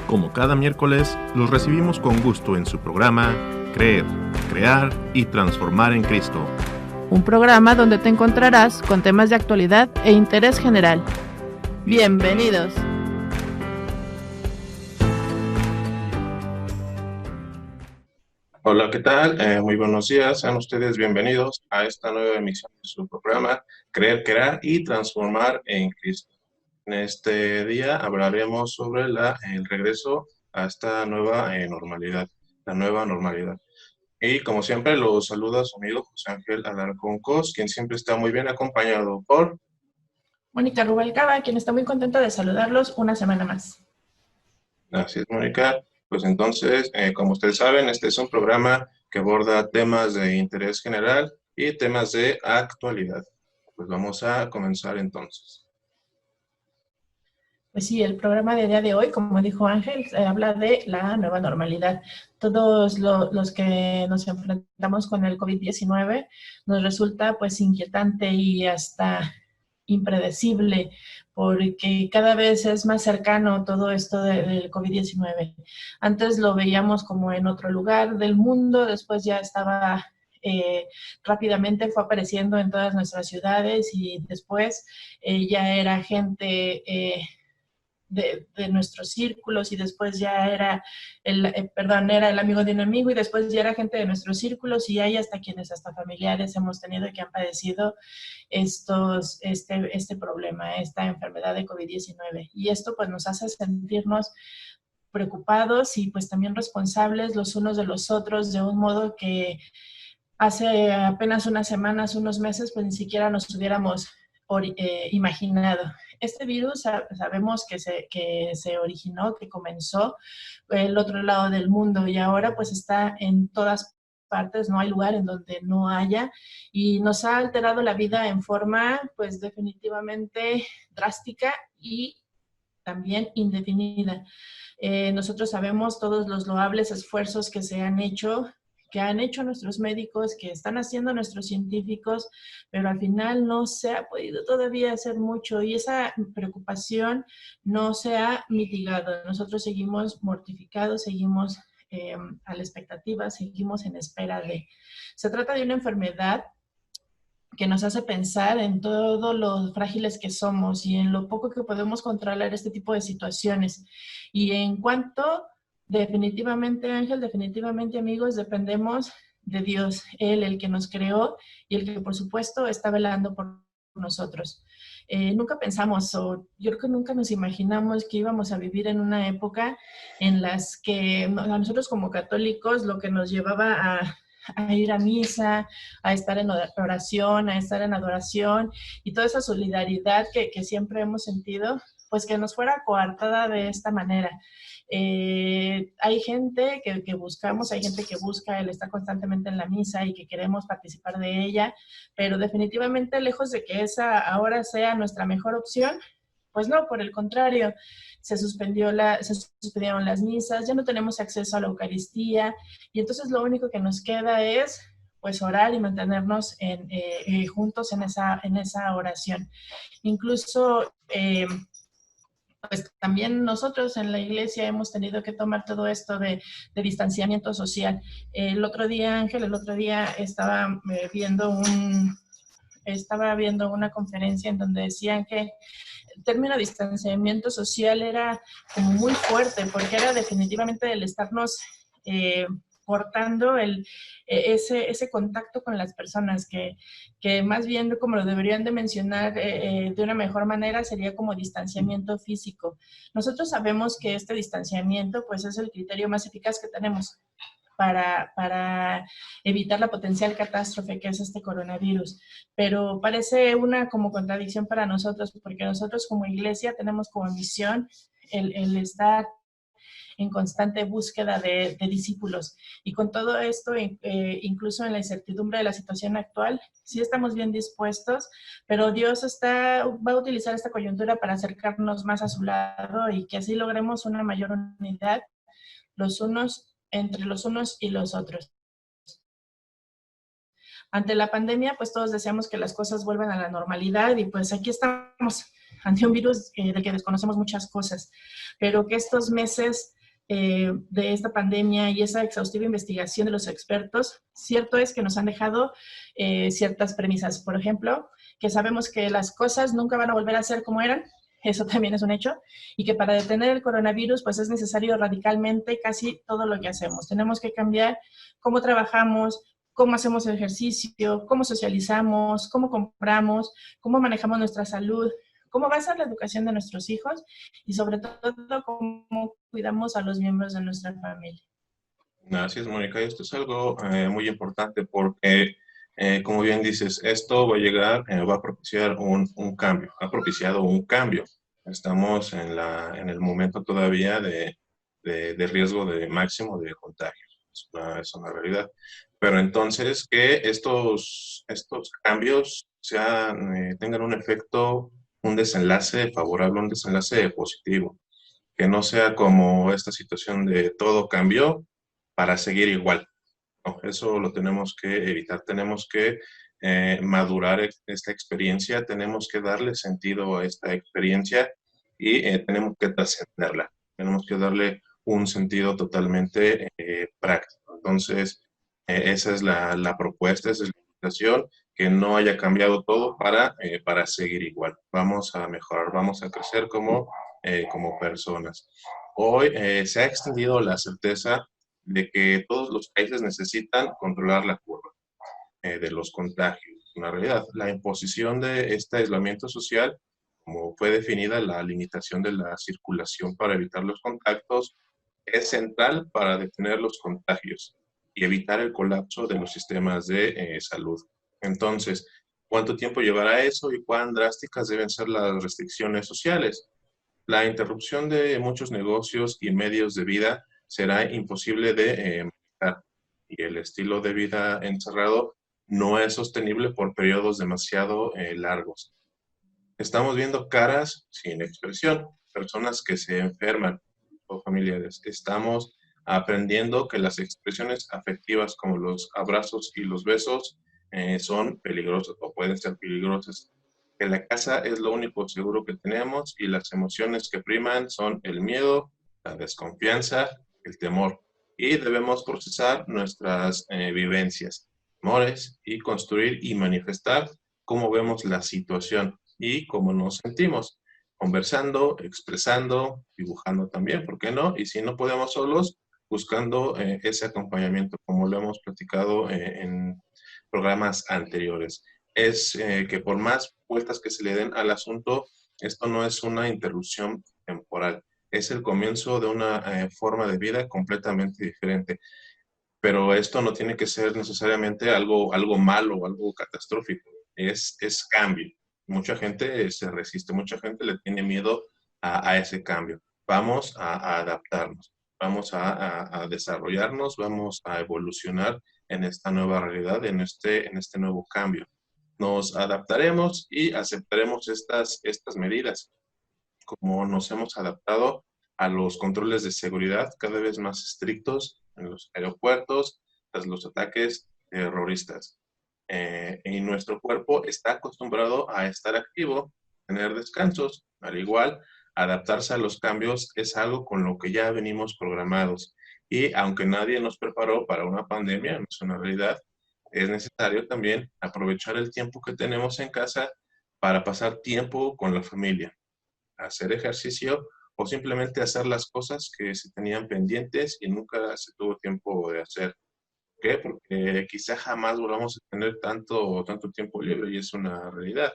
Como cada miércoles, los recibimos con gusto en su programa Creer, Crear y Transformar en Cristo. Un programa donde te encontrarás con temas de actualidad e interés general. ¡Bienvenidos! Hola, ¿qué tal? Muy buenos días. Sean ustedes bienvenidos a esta nueva emisión de su programa Creer, Crear y Transformar en Cristo. En este día hablaremos sobre el regreso a esta nueva normalidad, la nueva normalidad. Y como siempre, los saluda su amigo José Ángel Alarcón Cos, quien siempre está muy bien acompañado por Mónica Rubalcaba, quien está muy contenta de saludarlos una semana más. Gracias, Mónica. Pues entonces, como ustedes saben, este es un programa que aborda temas de interés general y temas de actualidad. Pues vamos a comenzar entonces. Pues sí, el programa de día de hoy, como dijo Ángel, habla de la nueva normalidad. Todos los que nos enfrentamos con el COVID-19 nos resulta pues inquietante y hasta impredecible, porque cada vez es más cercano todo esto del COVID-19. Antes lo veíamos como en otro lugar del mundo, después ya estaba rápidamente, fue apareciendo en todas nuestras ciudades y después ya era gente de nuestros círculos y después ya era era el amigo de un amigo y después ya era gente de nuestros círculos y hay hasta quienes, hasta familiares hemos tenido que han padecido este problema, esta enfermedad de COVID-19. Y esto pues nos hace sentirnos preocupados y pues también responsables los unos de los otros de un modo que hace apenas unas semanas, unos meses, pues ni siquiera nos hubiéramos imaginado. Este virus sabemos que se originó, que comenzó el otro lado del mundo y ahora pues está en todas partes, no hay lugar en donde no haya y nos ha alterado la vida en forma pues definitivamente drástica y también indefinida. Nosotros sabemos todos los loables esfuerzos que han hecho nuestros médicos, que están haciendo nuestros científicos, pero al final no se ha podido todavía hacer mucho y esa preocupación no se ha mitigado. Nosotros seguimos mortificados, seguimos a la expectativa, seguimos en espera de... Se trata de una enfermedad que nos hace pensar en todo lo frágiles que somos y en lo poco que podemos controlar este tipo de situaciones. Y en cuanto, definitivamente, Ángel, definitivamente, amigos, dependemos de Dios, Él, el que nos creó y el que, por supuesto, está velando por nosotros. Nunca pensamos, o yo creo que nunca nos imaginamos que íbamos a vivir en una época en las que a nosotros como católicos lo que nos llevaba a ir a misa, a estar en oración, a estar en adoración y toda esa solidaridad que siempre hemos sentido, pues que nos fuera coartada de esta manera. Hay gente que buscamos, hay gente que busca el estar constantemente en la misa y que queremos participar de ella, pero definitivamente lejos de que esa ahora sea nuestra mejor opción, pues no, por el contrario, se suspendieron las misas, ya no tenemos acceso a la Eucaristía y entonces lo único que nos queda es pues orar y mantenernos juntos en esa oración. Incluso pues también nosotros en la iglesia hemos tenido que tomar todo esto de distanciamiento social. El otro día, Ángel, estaba viendo una conferencia en donde decían que el término distanciamiento social era como muy fuerte, porque era definitivamente el estarnos cortando ese contacto con las personas, que más bien como lo deberían de mencionar de una mejor manera sería como distanciamiento físico. Nosotros sabemos que este distanciamiento pues es el criterio más eficaz que tenemos para evitar la potencial catástrofe que es este coronavirus. Pero parece una como contradicción para nosotros, porque nosotros como iglesia tenemos como misión el estar en constante búsqueda de discípulos. Y con todo esto, incluso en la incertidumbre de la situación actual, sí estamos bien dispuestos, pero Dios va a utilizar esta coyuntura para acercarnos más a su lado y que así logremos una mayor unidad entre los unos y los otros. Ante la pandemia, pues todos deseamos que las cosas vuelvan a la normalidad y pues aquí estamos ante un virus del que desconocemos muchas cosas, pero que estos meses de esta pandemia y esa exhaustiva investigación de los expertos, cierto es que nos han dejado ciertas premisas. Por ejemplo, que sabemos que las cosas nunca van a volver a ser como eran, eso también es un hecho, y que para detener el coronavirus pues es necesario radicalmente casi todo lo que hacemos. Tenemos que cambiar cómo trabajamos, cómo hacemos ejercicio, cómo socializamos, cómo compramos, cómo manejamos nuestra salud, cómo va a ser la educación de nuestros hijos y sobre todo cómo cuidamos a los miembros de nuestra familia. Gracias, Mónica. Esto es algo muy importante porque, como bien dices, esto va a llegar, va a propiciar un cambio, ha propiciado un cambio. Estamos en el momento todavía de riesgo de máximo de contagio. Es una realidad. Pero entonces que estos cambios tengan un efecto, un desenlace favorable, un desenlace positivo. Que no sea como esta situación de todo cambió para seguir igual. No, eso lo tenemos que evitar. Tenemos que madurar esta experiencia, tenemos que darle sentido a esta experiencia y tenemos que trascenderla. Tenemos que darle un sentido totalmente práctico. Entonces, esa es la propuesta, esa es la invitación, que no haya cambiado todo para seguir igual. Vamos a mejorar, vamos a crecer como personas. Hoy se ha extendido la certeza de que todos los países necesitan controlar la curva de los contagios. Una realidad, la imposición de este aislamiento social, como fue definida la limitación de la circulación para evitar los contactos, es central para detener los contagios y evitar el colapso de los sistemas de salud. Entonces, ¿cuánto tiempo llevará eso y cuán drásticas deben ser las restricciones sociales? La interrupción de muchos negocios y medios de vida será imposible de manejar y el estilo de vida encerrado no es sostenible por periodos demasiado largos. Estamos viendo caras sin expresión, personas que se enferman o familiares. Estamos aprendiendo que las expresiones afectivas como los abrazos y los besos son peligrosas o pueden ser peligrosas. Que la casa es lo único seguro que tenemos y las emociones que priman son el miedo, la desconfianza, el temor. Y debemos procesar nuestras vivencias, temores y construir y manifestar cómo vemos la situación y cómo nos sentimos. Conversando, expresando, dibujando también, ¿por qué no? Y si no podemos solos, buscando ese acompañamiento, como lo hemos platicado en programas anteriores. Es que por más vueltas que se le den al asunto, esto no es una interrupción temporal, es el comienzo de una forma de vida completamente diferente. Pero esto no tiene que ser necesariamente algo malo o algo catastrófico, es cambio. Mucha gente se resiste, mucha gente le tiene miedo a ese cambio. Vamos a adaptarnos, vamos a desarrollarnos, vamos a evolucionar en esta nueva realidad, en este nuevo cambio. Nos adaptaremos y aceptaremos estas medidas, como nos hemos adaptado a los controles de seguridad cada vez más estrictos en los aeropuertos tras los ataques terroristas. Y nuestro cuerpo está acostumbrado a estar activo, tener descansos, al igual, adaptarse a los cambios es algo con lo que ya venimos programados. Y aunque nadie nos preparó para una pandemia, no es una realidad, es necesario también aprovechar el tiempo que tenemos en casa para pasar tiempo con la familia, hacer ejercicio o simplemente hacer las cosas que se tenían pendientes y nunca se tuvo tiempo de hacer. ¿Por qué? Porque quizá jamás volvamos a tener tanto tiempo libre y es una realidad.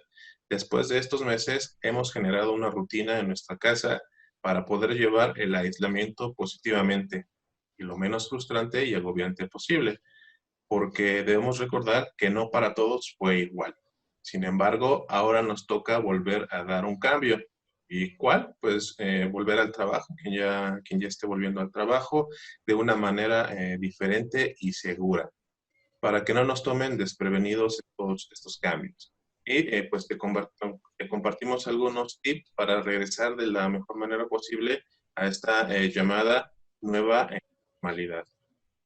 Después de estos meses hemos generado una rutina en nuestra casa para poder llevar el aislamiento positivamente y lo menos frustrante y agobiante posible, porque debemos recordar que no para todos fue igual. Sin embargo, ahora nos toca volver a dar un cambio. ¿Y cuál? Pues volver al trabajo, quien ya esté volviendo al trabajo de una manera diferente y segura, para que no nos tomen desprevenidos estos cambios. Y pues te compartimos algunos tips para regresar de la mejor manera posible a esta llamada nueva normalidad.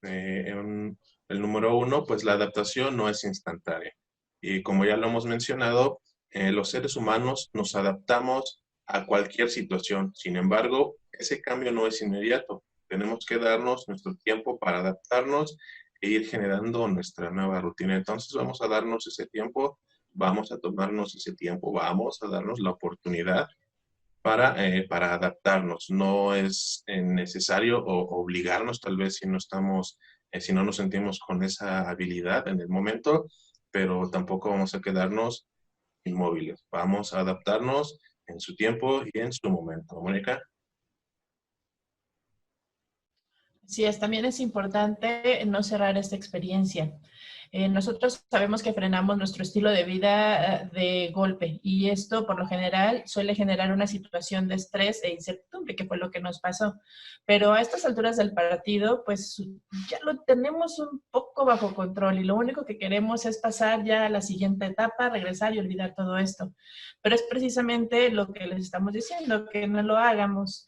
El número 1, pues la adaptación no es instantánea. Y como ya lo hemos mencionado, los seres humanos nos adaptamos a cualquier situación. Sin embargo, ese cambio no es inmediato. Tenemos que darnos nuestro tiempo para adaptarnos e ir generando nuestra nueva rutina. Entonces vamos a darnos ese tiempo, vamos a tomarnos ese tiempo, vamos a darnos la oportunidad para adaptarnos. No es necesario obligarnos, tal vez si no estamos, si no nos sentimos con esa habilidad en el momento, pero tampoco vamos a quedarnos inmóviles. Vamos a adaptarnos en su tiempo y en su momento. Mónica. Sí, también es importante no cerrar esta experiencia. Nosotros sabemos que frenamos nuestro estilo de vida de golpe y esto por lo general suele generar una situación de estrés e incertidumbre, que fue lo que nos pasó. Pero a estas alturas del partido, pues ya lo tenemos un poco bajo control y lo único que queremos es pasar ya a la siguiente etapa, regresar y olvidar todo esto. Pero es precisamente lo que les estamos diciendo, que no lo hagamos.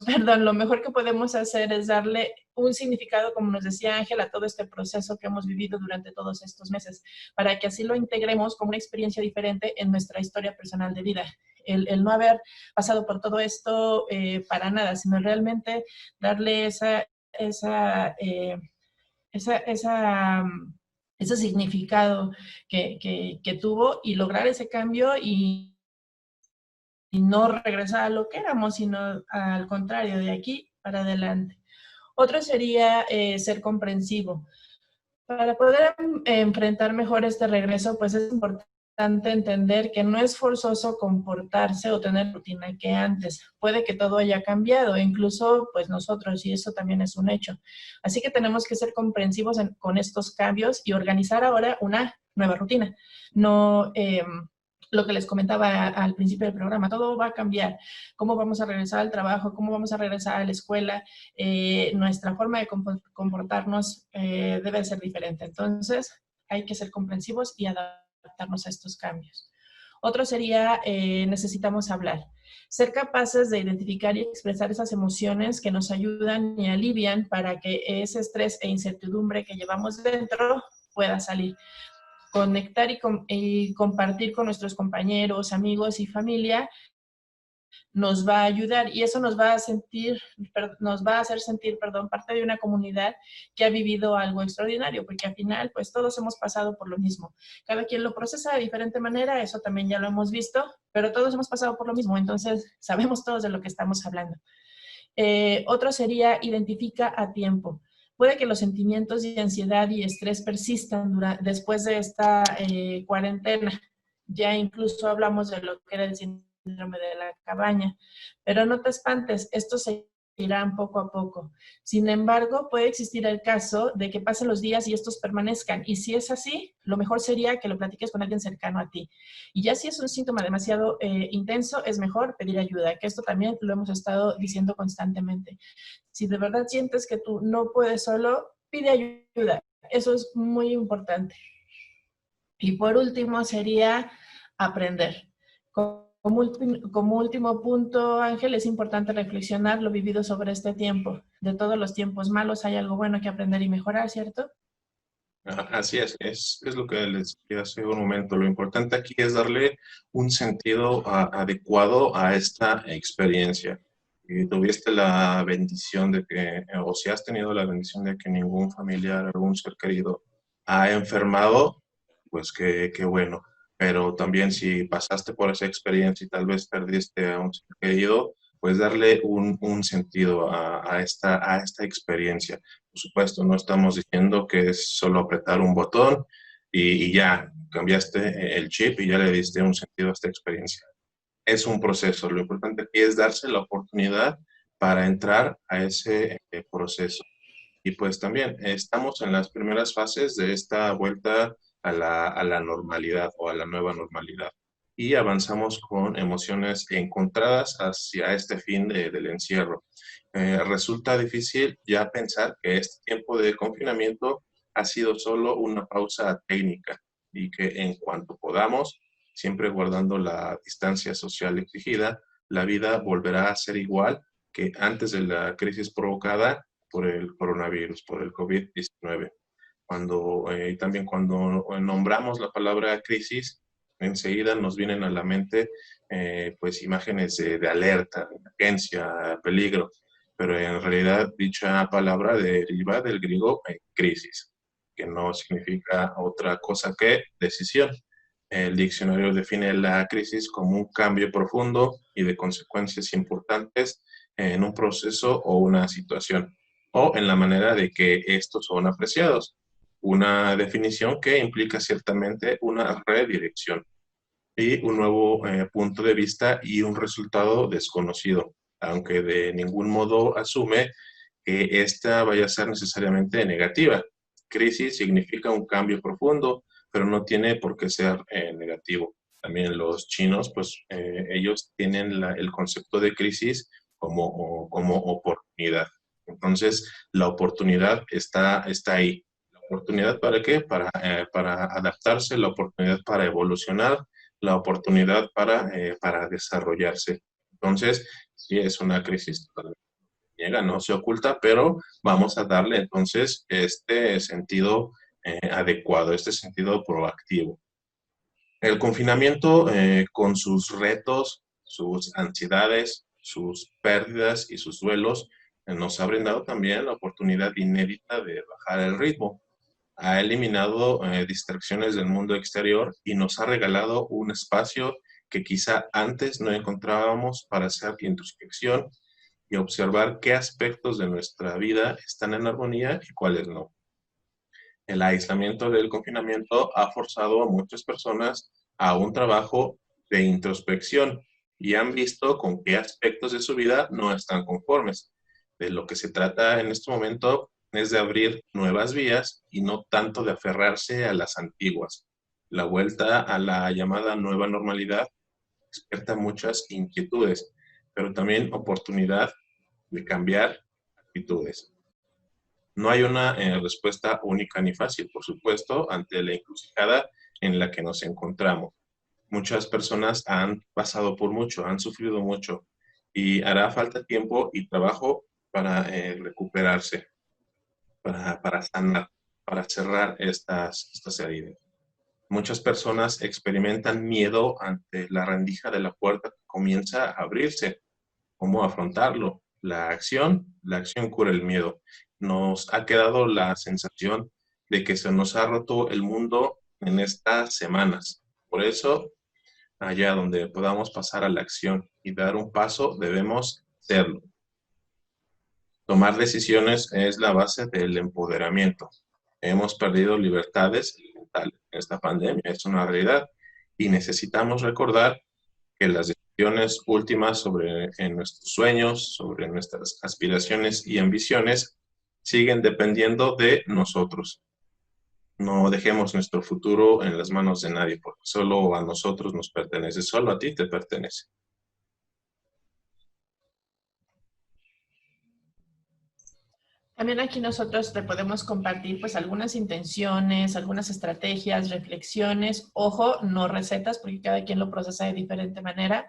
Perdón, lo mejor que podemos hacer es darle un significado, como nos decía Ángel, a todo este proceso que hemos vivido durante todos estos meses, para que así lo integremos como una experiencia diferente en nuestra historia personal de vida. El no haber pasado por todo esto para nada, sino realmente darle ese significado que tuvo y lograr ese cambio y no regresar a lo que éramos, sino al contrario, de aquí para adelante. Otro sería ser comprensivo. Para poder enfrentar mejor este regreso, pues es importante entender que no es forzoso comportarse o tener rutina que antes. Puede que todo haya cambiado, incluso pues nosotros, y eso también es un hecho. Así que tenemos que ser comprensivos con estos cambios y organizar ahora una nueva rutina. No lo que les comentaba al principio del programa, todo va a cambiar. ¿Cómo vamos a regresar al trabajo? ¿Cómo vamos a regresar a la escuela? Nuestra forma de comportarnos debe ser diferente. Entonces, hay que ser comprensivos y adaptarnos a estos cambios. Otro sería, necesitamos hablar. Ser capaces de identificar y expresar esas emociones que nos ayudan y alivian para que ese estrés e incertidumbre que llevamos dentro pueda salir. Conectar y compartir con nuestros compañeros, amigos y familia nos va a ayudar y eso nos va a hacer sentir parte de una comunidad que ha vivido algo extraordinario, porque al final pues todos hemos pasado por lo mismo. Cada quien lo procesa de diferente manera, eso también ya lo hemos visto, pero todos hemos pasado por lo mismo, entonces sabemos todos de lo que estamos hablando. Otro sería identifica a tiempo. Puede que los sentimientos de ansiedad y estrés persistan después de esta cuarentena. Ya incluso hablamos de lo que era el síndrome de la cabaña. Pero no te espantes, esto se irán poco a poco. Sin embargo, puede existir el caso de que pasen los días y estos permanezcan. Y si es así, lo mejor sería que lo platiques con alguien cercano a ti. Y ya si es un síntoma demasiado intenso, es mejor pedir ayuda, que esto también lo hemos estado diciendo constantemente. Si de verdad sientes que tú no puedes solo, pide ayuda. Eso es muy importante. Y por último sería aprender. Como último punto, Ángel, es importante reflexionar lo vivido sobre este tiempo. De todos los tiempos malos hay algo bueno que aprender y mejorar, ¿cierto? Así es lo que les decía hace un momento. Lo importante aquí es darle un sentido adecuado a esta experiencia. Y tuviste la bendición de que, o si has tenido la bendición de que ningún familiar, algún ser querido ha enfermado, pues qué bueno. Pero también si pasaste por esa experiencia y tal vez perdiste a un ser querido, pues darle un sentido a esta experiencia. Por supuesto, no estamos diciendo que es solo apretar un botón y ya cambiaste el chip y ya le diste un sentido a esta experiencia. Es un proceso. Lo importante aquí es darse la oportunidad para entrar a ese proceso. Y pues también estamos en las primeras fases de esta vuelta a la normalidad o a la nueva normalidad. Y avanzamos con emociones encontradas hacia este fin del encierro. Resulta difícil ya pensar que este tiempo de confinamiento ha sido solo una pausa técnica y que en cuanto podamos, siempre guardando la distancia social exigida, la vida volverá a ser igual que antes de la crisis provocada por el coronavirus, por el COVID-19. También cuando nombramos la palabra crisis, enseguida nos vienen a la mente pues imágenes de alerta, de emergencia, peligro, pero en realidad dicha palabra deriva del griego crisis, que no significa otra cosa que decisión. El diccionario define la crisis como un cambio profundo y de consecuencias importantes en un proceso o una situación, o en la manera de que estos son apreciados. Una definición que implica ciertamente una redirección y un nuevo punto de vista y un resultado desconocido, aunque de ningún modo asume que esta vaya a ser necesariamente negativa. Crisis significa un cambio profundo, pero no tiene por qué ser negativo. También los chinos, pues ellos tienen el concepto de crisis como oportunidad. Entonces, la oportunidad está ahí. ¿La oportunidad para qué? Para adaptarse, la oportunidad para evolucionar, la oportunidad para desarrollarse. Entonces, sí es una crisis, niega, no se oculta, pero vamos a darle entonces este sentido adecuado, este sentido proactivo. El confinamiento con sus retos, sus ansiedades, sus pérdidas y sus duelos nos ha brindado también la oportunidad inédita de bajar el ritmo. Ha eliminado distracciones del mundo exterior y nos ha regalado un espacio que quizá antes no encontrábamos para hacer introspección y observar qué aspectos de nuestra vida están en armonía y cuáles no. El aislamiento del confinamiento ha forzado a muchas personas a un trabajo de introspección y han visto con qué aspectos de su vida no están conformes. De lo que se trata en este momento es de abrir nuevas vías y no tanto de aferrarse a las antiguas. La vuelta a la llamada nueva normalidad despierta muchas inquietudes, pero también oportunidad de cambiar actitudes. No hay una respuesta única ni fácil, por supuesto, ante la encrucijada en la que nos encontramos. Muchas personas han pasado por mucho, han sufrido mucho y hará falta tiempo y trabajo para recuperarse, para sanar, para cerrar estas heridas. Muchas personas experimentan miedo ante la rendija de la puerta que comienza a abrirse. ¿Cómo afrontarlo? La acción cura el miedo. Nos ha quedado la sensación de que se nos ha roto el mundo en estas semanas. Por eso, allá donde podamos pasar a la acción y dar un paso, debemos hacerlo. Tomar decisiones es la base del empoderamiento. Hemos perdido libertades elementales en esta pandemia, es una realidad, y necesitamos recordar que las decisiones últimas sobre nuestros sueños, sobre nuestras aspiraciones y ambiciones, siguen dependiendo de nosotros. No dejemos nuestro futuro en las manos de nadie, porque solo a nosotros nos pertenece, solo a ti te pertenece. También aquí nosotros te podemos compartir pues algunas intenciones, algunas estrategias, reflexiones, ojo, no recetas porque cada quien lo procesa de diferente manera,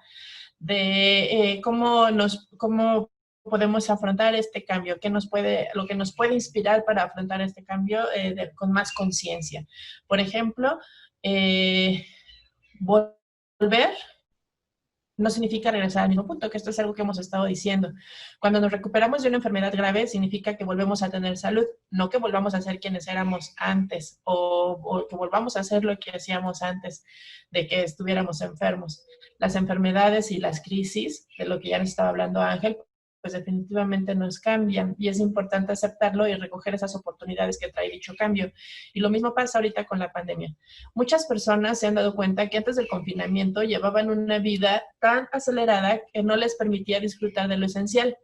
de cómo podemos afrontar este cambio, lo que nos puede inspirar para afrontar este cambio con más conciencia. Por ejemplo, volver no significa regresar al mismo punto, que esto es algo que hemos estado diciendo. Cuando nos recuperamos de una enfermedad grave, significa que volvemos a tener salud, no que volvamos a ser quienes éramos antes o que volvamos a hacer lo que hacíamos antes de que estuviéramos enfermos. Las enfermedades y las crisis, de lo que ya nos estaba hablando Ángel, pues definitivamente nos cambian y es importante aceptarlo y recoger esas oportunidades que trae dicho cambio. Y lo mismo pasa ahorita con la pandemia. Muchas personas se han dado cuenta que antes del confinamiento llevaban una vida tan acelerada que no les permitía disfrutar de lo esencial.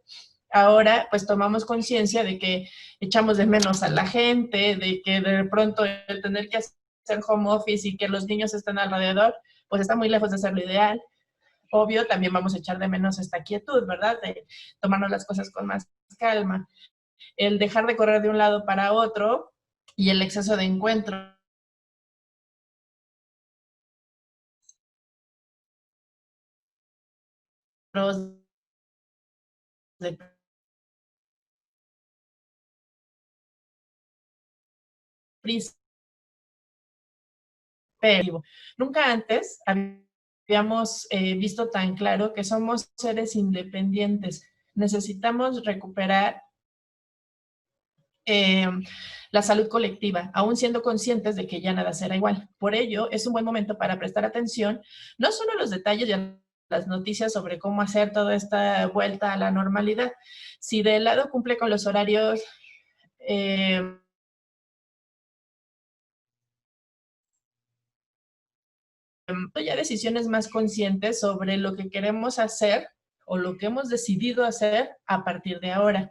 Ahora, pues tomamos conciencia de que echamos de menos a la gente, de que de pronto el tener que hacer home office y que los niños estén alrededor, pues está muy lejos de ser lo ideal. Obvio, también vamos a echar de menos esta quietud, ¿verdad? De tomarnos las cosas con más calma. El dejar de correr de un lado para otro y el exceso de encuentros de prisa. Pero nunca antes habíamos visto tan claro que somos seres independientes. Necesitamos recuperar la salud colectiva, aún siendo conscientes de que ya nada será igual. Por ello, es un buen momento para prestar atención, no solo a los detalles y a las noticias sobre cómo hacer toda esta vuelta a la normalidad. Si de lado cumple con los horarios, ya decisiones más conscientes sobre lo que queremos hacer o lo que hemos decidido hacer a partir de ahora.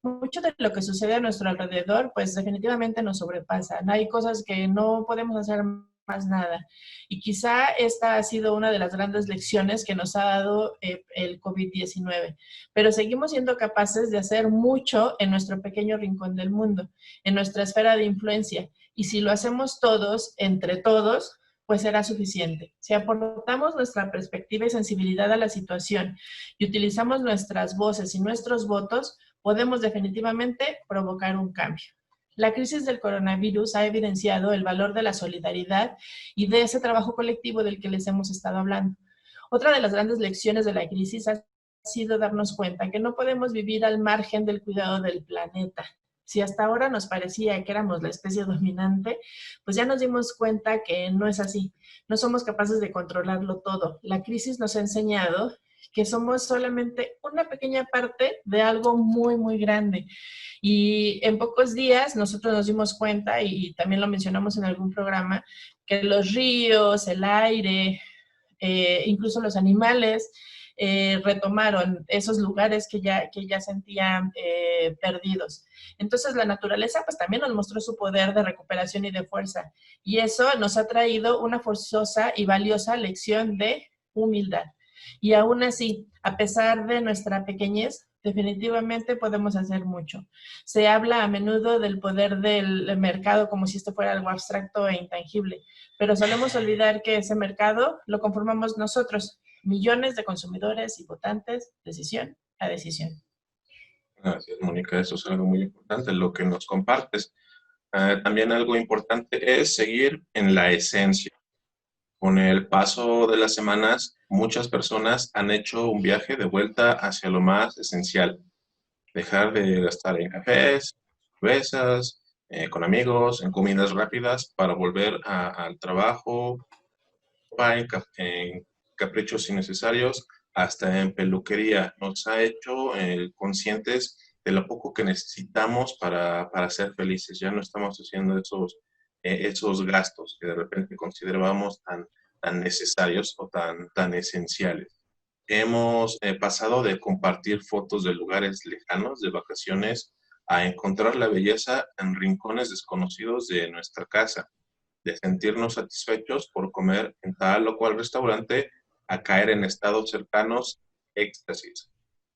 Mucho de lo que sucede a nuestro alrededor, pues definitivamente nos sobrepasa. Hay cosas que no podemos hacer más nada. Y quizá esta ha sido una de las grandes lecciones que nos ha dado el COVID-19. Pero seguimos siendo capaces de hacer mucho en nuestro pequeño rincón del mundo, en nuestra esfera de influencia. Y si lo hacemos todos, entre todos, pues será suficiente. Si aportamos nuestra perspectiva y sensibilidad a la situación y utilizamos nuestras voces y nuestros votos, podemos definitivamente provocar un cambio. La crisis del coronavirus ha evidenciado el valor de la solidaridad y de ese trabajo colectivo del que les hemos estado hablando. Otra de las grandes lecciones de la crisis ha sido darnos cuenta que no podemos vivir al margen del cuidado del planeta. Si hasta ahora nos parecía que éramos la especie dominante, pues ya nos dimos cuenta que no es así. No somos capaces de controlarlo todo. La crisis nos ha enseñado que somos solamente una pequeña parte de algo muy, muy grande. Y en pocos días nosotros nos dimos cuenta, y también lo mencionamos en algún programa, que los ríos, el aire, incluso los animales, retomaron esos lugares que ya sentían perdidos. Entonces la naturaleza pues también nos mostró su poder de recuperación y de fuerza, y eso nos ha traído una forzosa y valiosa lección de humildad. Y aún así, a pesar de nuestra pequeñez, definitivamente podemos hacer mucho. Se habla a menudo del poder del mercado como si esto fuera algo abstracto e intangible, pero solemos olvidar que ese mercado lo conformamos nosotros, millones de consumidores y votantes, decisión a decisión. Gracias, Mónica. Eso es algo muy importante, lo que nos compartes. También algo importante es seguir en la esencia. Con el paso de las semanas, muchas personas han hecho un viaje de vuelta hacia lo más esencial. Dejar de gastar en cafés, cervezas, con amigos, en comidas rápidas para volver al trabajo, en caprichos innecesarios, hasta en peluquería. Nos ha hecho conscientes de lo poco que necesitamos para ser felices. Ya no estamos haciendo esos gastos que de repente considerábamos tan necesarios o tan esenciales. Hemos pasado de compartir fotos de lugares lejanos, de vacaciones, a encontrar la belleza en rincones desconocidos de nuestra casa, de sentirnos satisfechos por comer en tal o cual restaurante, a caer en estados cercanos, éxtasis,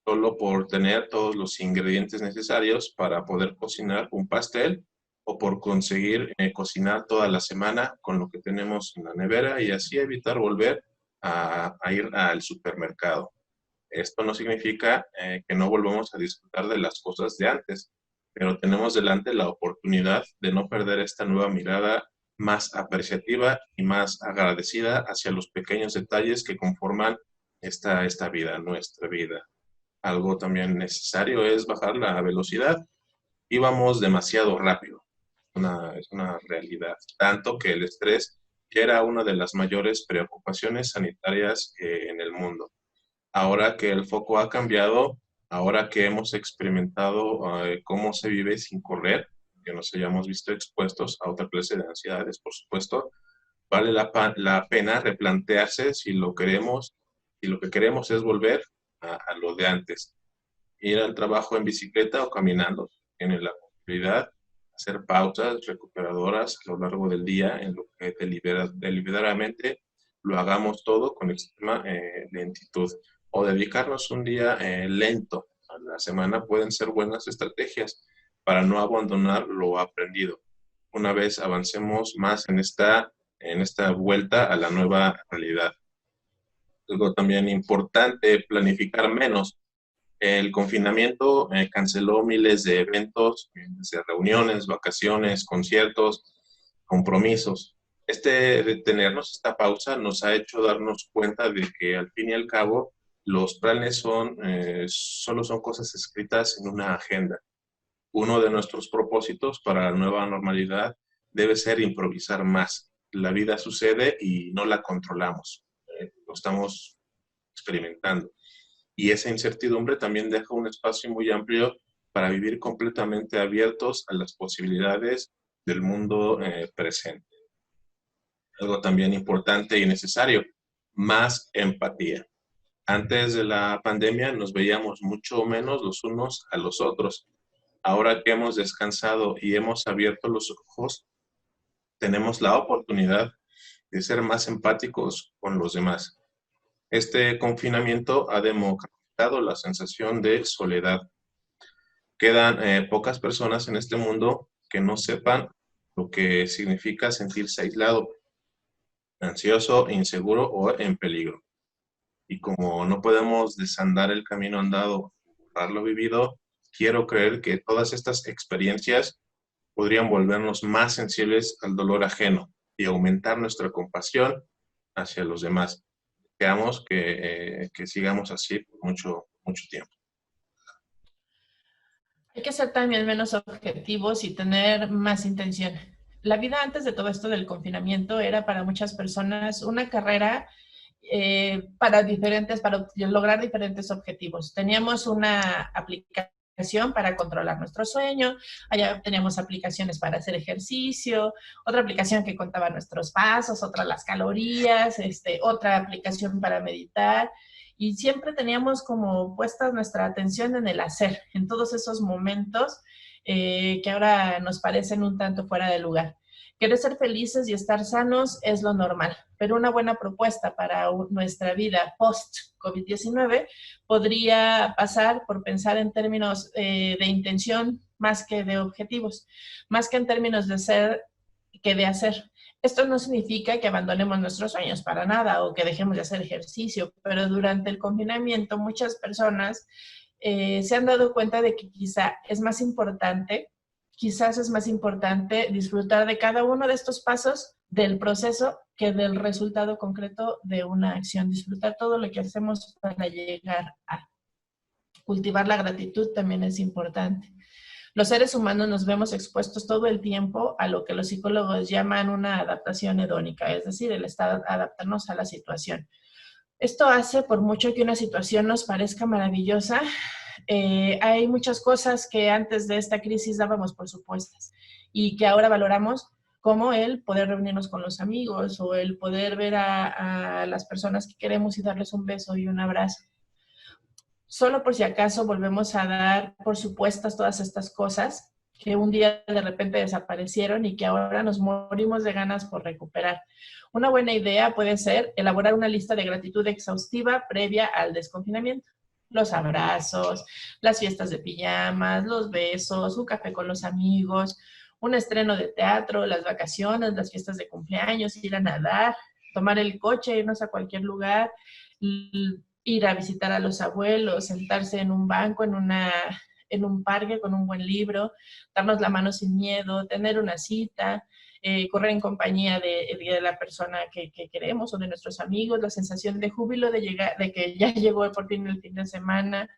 solo por tener todos los ingredientes necesarios para poder cocinar un pastel, o por conseguir cocinar toda la semana con lo que tenemos en la nevera y así evitar volver a ir al supermercado. Esto no significa que no volvamos a disfrutar de las cosas de antes, pero tenemos delante la oportunidad de no perder esta nueva mirada más apreciativa y más agradecida hacia los pequeños detalles que conforman esta vida, nuestra vida. Algo también necesario es bajar la velocidad. Íbamos demasiado rápido. Es una realidad, tanto que el estrés era una de las mayores preocupaciones sanitarias en el mundo. Ahora que el foco ha cambiado, ahora que hemos experimentado cómo se vive sin correr, que nos hayamos visto expuestos a otra clase de ansiedades, por supuesto, vale la pena replantearse si lo que queremos es volver a lo de antes. Ir al trabajo en bicicleta o caminando, tiene la posibilidad hacer pausas recuperadoras a lo largo del día en lo que deliberadamente lo hagamos todo con extrema lentitud, o dedicarnos un día lento a la semana pueden ser buenas estrategias para no abandonar lo aprendido. Una vez avancemos más en esta vuelta a la nueva realidad. Algo también importante, planificar menos. El confinamiento canceló miles de eventos, de reuniones, vacaciones, conciertos, compromisos. Este detenernos, esta pausa, nos ha hecho darnos cuenta de que al fin y al cabo los planes solo son cosas escritas en una agenda. Uno de nuestros propósitos para la nueva normalidad debe ser improvisar más. La vida sucede y no la controlamos. Lo estamos experimentando. Y esa incertidumbre también deja un espacio muy amplio para vivir completamente abiertos a las posibilidades del mundo presente. Algo también importante y necesario, más empatía. Antes de la pandemia nos veíamos mucho menos los unos a los otros. Ahora que hemos descansado y hemos abierto los ojos, tenemos la oportunidad de ser más empáticos con los demás. Este confinamiento ha democratizado la sensación de soledad. Quedan pocas personas en este mundo que no sepan lo que significa sentirse aislado, ansioso, inseguro o en peligro. Y como no podemos desandar el camino andado, borrar lo vivido, quiero creer que todas estas experiencias podrían volvernos más sensibles al dolor ajeno y aumentar nuestra compasión hacia los demás. Deseamos que sigamos así por mucho tiempo. Hay que ser también menos objetivos y tener más intención. La vida antes de todo esto del confinamiento era para muchas personas una carrera para lograr diferentes objetivos. Teníamos una aplicación para controlar nuestro sueño, allá teníamos aplicaciones para hacer ejercicio, otra aplicación que contaba nuestros pasos, otra las calorías, otra aplicación para meditar, y siempre teníamos como puesta nuestra atención en el hacer, en todos esos momentos que ahora nos parecen un tanto fuera de lugar. Querer ser felices y estar sanos es lo normal, pero una buena propuesta para nuestra vida post-COVID-19 podría pasar por pensar en términos de intención más que de objetivos, más que en términos de ser que de hacer. Esto no significa que abandonemos nuestros sueños para nada o que dejemos de hacer ejercicio, pero durante el confinamiento muchas personas se han dado cuenta de que quizás es más importante disfrutar de cada uno de estos pasos del proceso que del resultado concreto de una acción. Disfrutar todo lo que hacemos para llegar a cultivar la gratitud también es importante. Los seres humanos nos vemos expuestos todo el tiempo a lo que los psicólogos llaman una adaptación hedónica, es decir, el adaptarnos a la situación. Esto hace, por mucho que una situación nos parezca maravillosa, hay muchas cosas que antes de esta crisis dábamos por supuestas y que ahora valoramos, como el poder reunirnos con los amigos o el poder ver a las personas que queremos y darles un beso y un abrazo. Solo por si acaso volvemos a dar por supuestas todas estas cosas que un día de repente desaparecieron y que ahora nos morimos de ganas por recuperar. Una buena idea puede ser elaborar una lista de gratitud exhaustiva previa al desconfinamiento. Los abrazos, las fiestas de pijamas, los besos, un café con los amigos, un estreno de teatro, las vacaciones, las fiestas de cumpleaños, ir a nadar, tomar el coche, irnos a cualquier lugar, ir a visitar a los abuelos, sentarse en un banco, en un parque con un buen libro, darnos la mano sin miedo, tener una cita, correr en compañía de la persona que queremos o de nuestros amigos, la sensación de júbilo de que ya llegó por fin el fin de semana,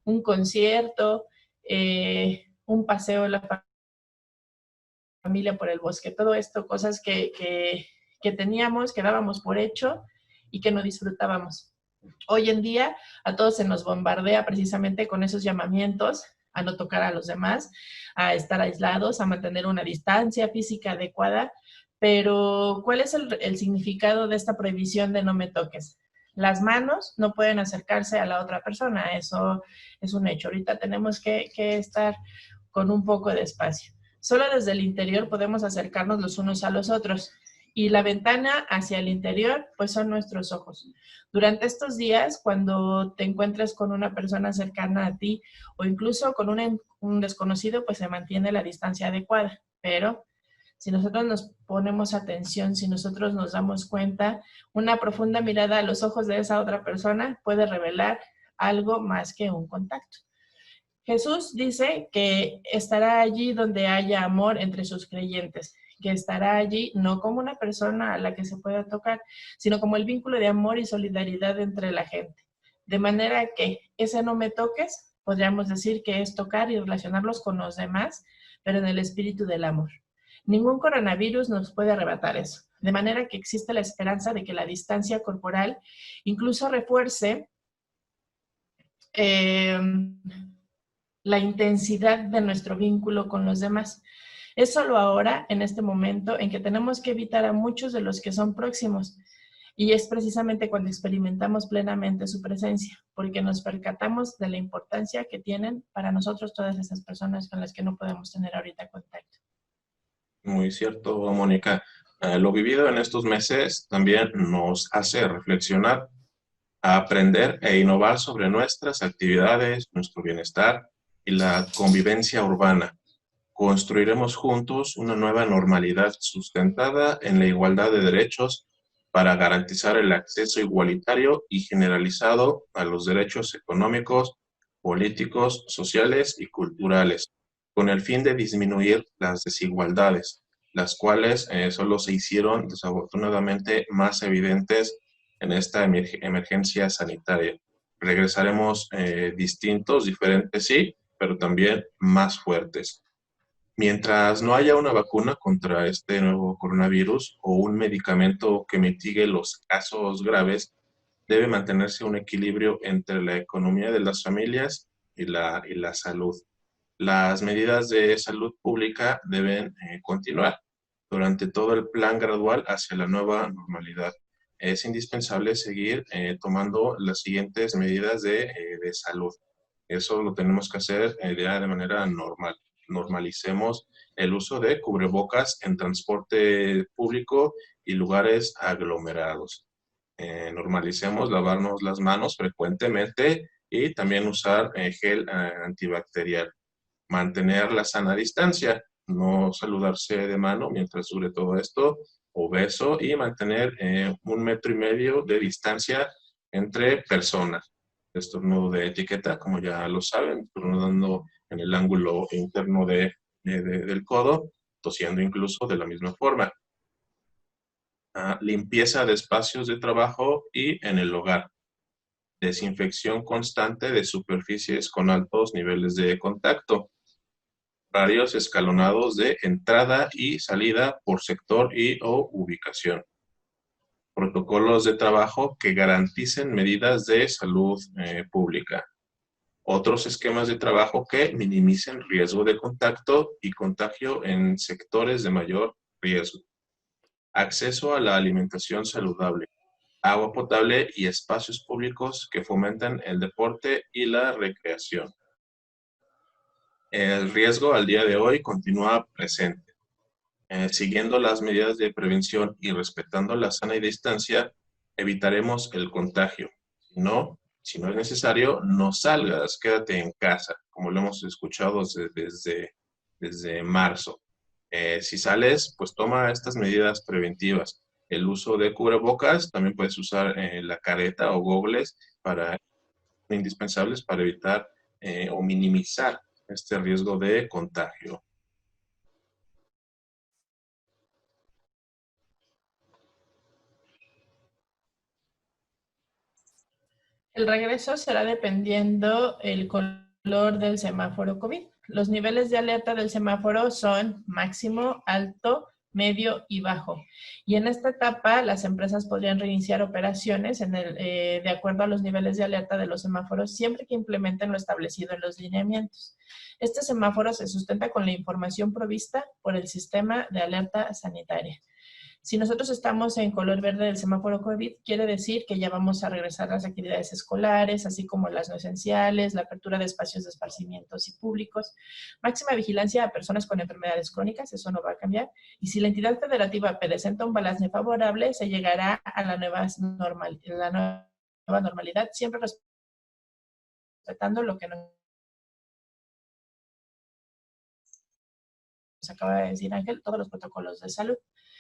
un concierto, un paseo en la familia por el bosque, todo esto, cosas que teníamos, que dábamos por hecho y que no disfrutábamos. Hoy en día a todos se nos bombardea precisamente con esos llamamientos a no tocar a los demás, a estar aislados, a mantener una distancia física adecuada, pero ¿cuál es el significado de esta prohibición de no me toques? Las manos no pueden acercarse a la otra persona, eso es un hecho. Ahorita tenemos que estar con un poco de espacio. Solo desde el interior podemos acercarnos los unos a los otros. Y la ventana hacia el interior, pues son nuestros ojos. Durante estos días, cuando te encuentres con una persona cercana a ti o incluso con un desconocido, pues se mantiene la distancia adecuada. Pero si nosotros nos ponemos atención, si nosotros nos damos cuenta, una profunda mirada a los ojos de esa otra persona puede revelar algo más que un contacto. Jesús dice que estará allí donde haya amor entre sus creyentes. que estará allí no como una persona a la que se pueda tocar, sino como el vínculo de amor y solidaridad entre la gente. De manera que ese no me toques, podríamos decir que es tocar y relacionarlos con los demás, pero en el espíritu del amor. Ningún coronavirus nos puede arrebatar eso. De manera que existe la esperanza de que la distancia corporal incluso refuerce la intensidad de nuestro vínculo con los demás. Es solo ahora, en este momento, en que tenemos que evitar a muchos de los que son próximos. Y es precisamente cuando experimentamos plenamente su presencia, porque nos percatamos de la importancia que tienen para nosotros todas esas personas con las que no podemos tener ahorita contacto. Muy cierto, Mónica. Lo vivido en estos meses también nos hace reflexionar, a aprender e innovar sobre nuestras actividades, nuestro bienestar y la convivencia urbana. Construiremos juntos una nueva normalidad sustentada en la igualdad de derechos para garantizar el acceso igualitario y generalizado a los derechos económicos, políticos, sociales y culturales, con el fin de disminuir las desigualdades, las cuales solo se hicieron desafortunadamente más evidentes en esta emergencia sanitaria. Regresaremos distintos, diferentes sí, pero también más fuertes. Mientras no haya una vacuna contra este nuevo coronavirus o un medicamento que mitigue los casos graves, debe mantenerse un equilibrio entre la economía de las familias y la salud. Las medidas de salud pública deben continuar durante todo el plan gradual hacia la nueva normalidad. Es indispensable seguir tomando las siguientes medidas de salud. Eso lo tenemos que hacer ya de manera normal. Normalicemos el uso de cubrebocas en transporte público y lugares aglomerados. Normalicemos lavarnos las manos frecuentemente y también usar gel antibacterial. Mantener la sana distancia, no saludarse de mano mientras dure todo esto, o beso, y mantener 1,5 metros de distancia entre personas. Estornudo de etiqueta, como ya lo saben, estornudando en el ángulo interno del codo, tosiendo incluso de la misma forma. Limpieza de espacios de trabajo y en el hogar. Desinfección constante de superficies con altos niveles de contacto. Horarios escalonados de entrada y salida por sector o ubicación. Protocolos de trabajo que garanticen medidas de salud pública. Otros esquemas de trabajo que minimicen riesgo de contacto y contagio en sectores de mayor riesgo. Acceso a la alimentación saludable, agua potable y espacios públicos que fomenten el deporte y la recreación. El riesgo al día de hoy continúa presente. Siguiendo las medidas de prevención y respetando la sana distancia, evitaremos el contagio. Si no es necesario, no salgas, quédate en casa, como lo hemos escuchado desde marzo. Si sales, pues toma estas medidas preventivas. El uso de cubrebocas, también puedes usar la careta o gogles indispensables para evitar o minimizar este riesgo de contagio. El regreso será dependiendo el color del semáforo COVID. Los niveles de alerta del semáforo son máximo, alto, medio y bajo. Y en esta etapa, las empresas podrían reiniciar operaciones de acuerdo a los niveles de alerta de los semáforos, siempre que implementen lo establecido en los lineamientos. Este semáforo se sustenta con la información provista por el sistema de alerta sanitaria. Si nosotros estamos en color verde del semáforo COVID, quiere decir que ya vamos a regresar a las actividades escolares, así como las no esenciales, la apertura de espacios de esparcimientos y públicos, máxima vigilancia a personas con enfermedades crónicas, eso no va a cambiar, y si la entidad federativa presenta un balance favorable, se llegará a la nueva normalidad, siempre respetando lo que nos acaba de decir Ángel, todos los protocolos de salud.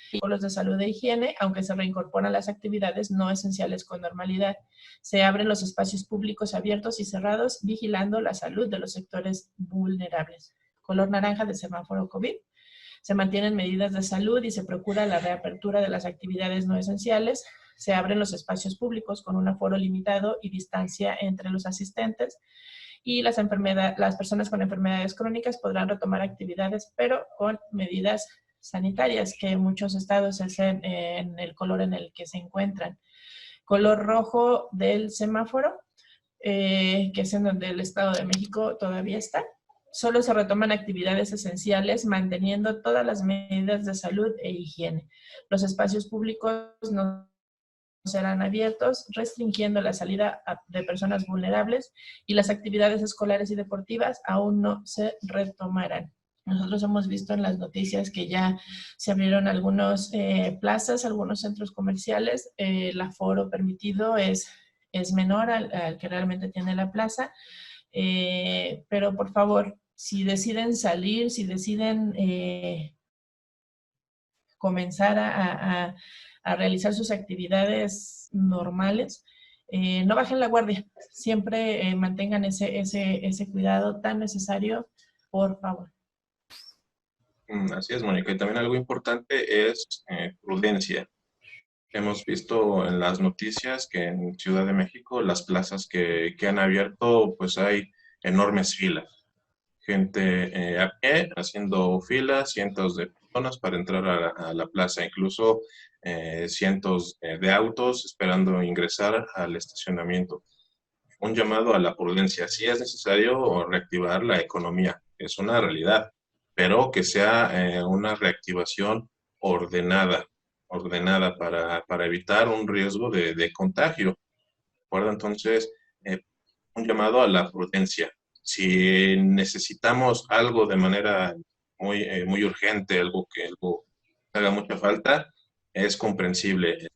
Protocolos de salud e higiene, aunque se reincorporan las actividades no esenciales con normalidad. Se abren los espacios públicos abiertos y cerrados, vigilando la salud de los sectores vulnerables. Color naranja de semáforo COVID. Se mantienen medidas de salud y se procura la reapertura de las actividades no esenciales. Se abren los espacios públicos con un aforo limitado y distancia entre los asistentes. Y las personas con enfermedades crónicas podrán retomar actividades, pero con medidas sanitarias, que en muchos estados es en el color en el que se encuentran. Color rojo del semáforo, que es en donde el Estado de México todavía está. Solo se retoman actividades esenciales, manteniendo todas las medidas de salud e higiene. Los espacios públicos no serán abiertos, restringiendo la salida de personas vulnerables, y las actividades escolares y deportivas aún no se retomarán. Nosotros hemos visto en las noticias que ya se abrieron algunas plazas, algunos centros comerciales. El aforo permitido es menor al que realmente tiene la plaza. Pero por favor, si deciden salir, si deciden comenzar a realizar sus actividades normales, no bajen la guardia. Siempre mantengan ese cuidado tan necesario, por favor. Así es, Mónica. Y también algo importante es prudencia. Hemos visto en las noticias que en Ciudad de México las plazas que han abierto, pues hay enormes filas. Gente a pie haciendo filas, cientos de personas para entrar a la plaza, incluso cientos de autos esperando ingresar al estacionamiento. Un llamado a la prudencia. Si es necesario reactivar la economía, es una realidad, pero que sea una reactivación ordenada para evitar un riesgo de contagio. ¿Recuerda? Entonces, un llamado a la prudencia. Si necesitamos algo de manera muy urgente, algo que haga mucha falta, es comprensible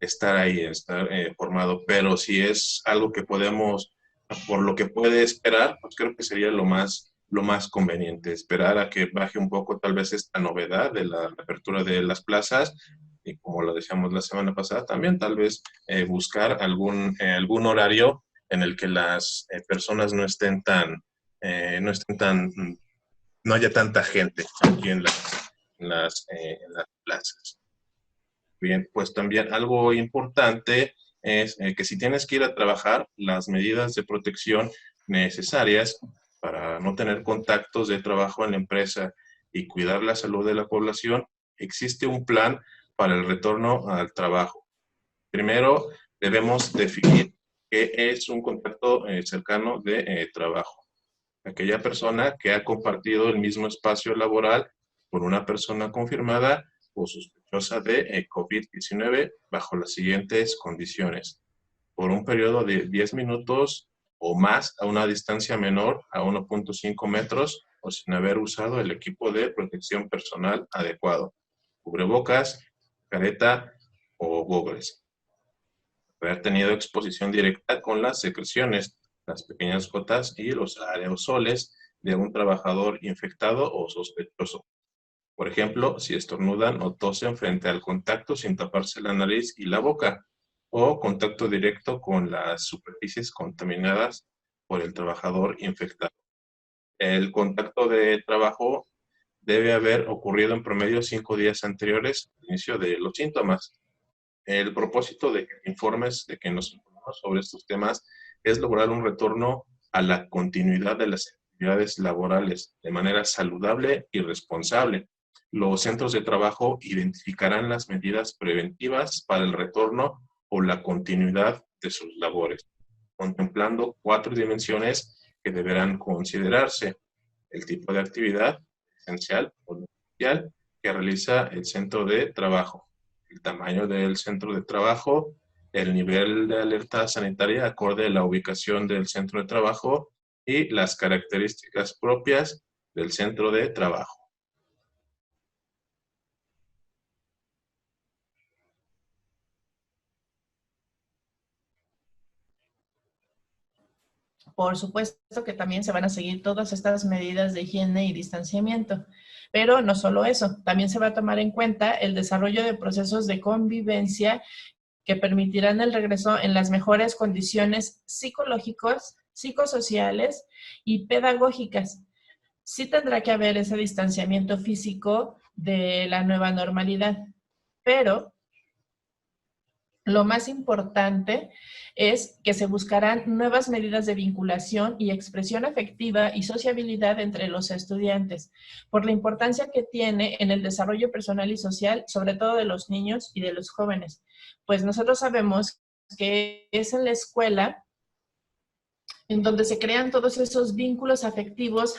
estar ahí, estar formado. Pero si es algo que podemos, por lo que puede esperar, pues creo que sería lo más conveniente, esperar a que baje un poco tal vez esta novedad de la apertura de las plazas, y como lo decíamos la semana pasada también, tal vez buscar algún horario en el que las personas no haya tanta gente aquí en las plazas. Bien, pues también algo importante es que si tienes que ir a trabajar, las medidas de protección necesarias para no tener contactos de trabajo en la empresa y cuidar la salud de la población, existe un plan para el retorno al trabajo. Primero, debemos definir qué es un contacto cercano de trabajo. Aquella persona que ha compartido el mismo espacio laboral con una persona confirmada o sospechosa de COVID-19 bajo las siguientes condiciones. Por un periodo de 10 minutos o más a una distancia menor a 1.5 metros o sin haber usado el equipo de protección personal adecuado, cubrebocas, careta o gogles. Haber tenido exposición directa con las secreciones, las pequeñas gotas y los aerosoles de un trabajador infectado o sospechoso. Por ejemplo, si estornudan o tosen frente al contacto sin taparse la nariz y la boca, o contacto directo con las superficies contaminadas por el trabajador infectado. El contacto de trabajo debe haber ocurrido en promedio 5 días anteriores al inicio de los síntomas. El propósito de que nos informemos sobre estos temas es lograr un retorno a la continuidad de las actividades laborales de manera saludable y responsable. Los centros de trabajo identificarán las medidas preventivas para el retorno o la continuidad de sus labores, contemplando 4 dimensiones que deberán considerarse: el tipo de actividad esencial o no esencial que realiza el centro de trabajo, el tamaño del centro de trabajo, el nivel de alerta sanitaria acorde a la ubicación del centro de trabajo y las características propias del centro de trabajo. Por supuesto que también se van a seguir todas estas medidas de higiene y distanciamiento, pero no solo eso, también se va a tomar en cuenta el desarrollo de procesos de convivencia que permitirán el regreso en las mejores condiciones psicológicas, psicosociales y pedagógicas. Sí tendrá que haber ese distanciamiento físico de la nueva normalidad, pero lo más importante es que se buscarán nuevas medidas de vinculación y expresión afectiva y sociabilidad entre los estudiantes, por la importancia que tiene en el desarrollo personal y social, sobre todo de los niños y de los jóvenes. Pues nosotros sabemos que es en la escuela en donde se crean todos esos vínculos afectivos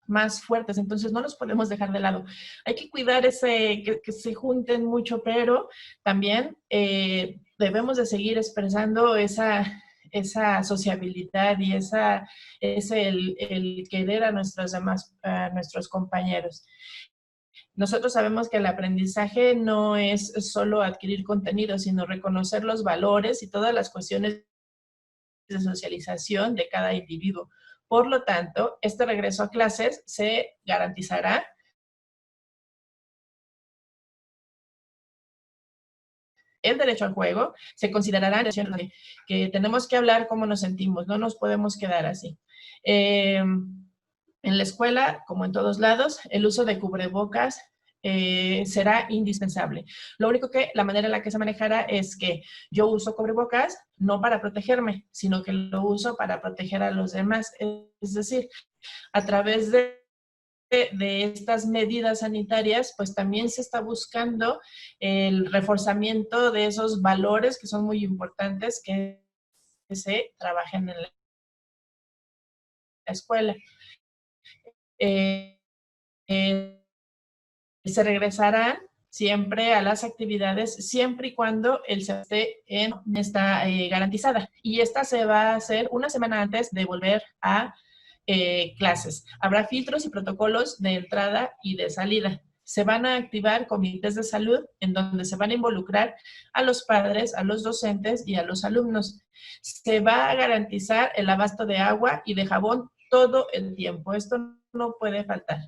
más fuertes, entonces no los podemos dejar de lado. Hay que cuidar que se junten mucho, pero también debemos de seguir expresando esa sociabilidad y el querer a a nuestros compañeros. Nosotros sabemos que el aprendizaje no es solo adquirir contenido, sino reconocer los valores y todas las cuestiones de socialización de cada individuo. Por lo tanto, este regreso a clases se garantizará el derecho al juego, se considerará que tenemos que hablar cómo nos sentimos, no nos podemos quedar así. En la escuela, como en todos lados, el uso de cubrebocas será indispensable. Lo único que la manera en la que se manejará es que yo uso cubrebocas no para protegerme, sino que lo uso para proteger a los demás. Es decir, a través de estas medidas sanitarias, pues también se está buscando el reforzamiento de esos valores que son muy importantes que se trabajen en la escuela. Se regresarán siempre a las actividades, siempre y cuando el esté está garantizada. Y esta se va a hacer una semana antes de volver a clases. Habrá filtros y protocolos de entrada y de salida. Se van a activar comités de salud en donde se van a involucrar a los padres, a los docentes y a los alumnos. Se va a garantizar el abasto de agua y de jabón todo el tiempo. Esto no puede faltar.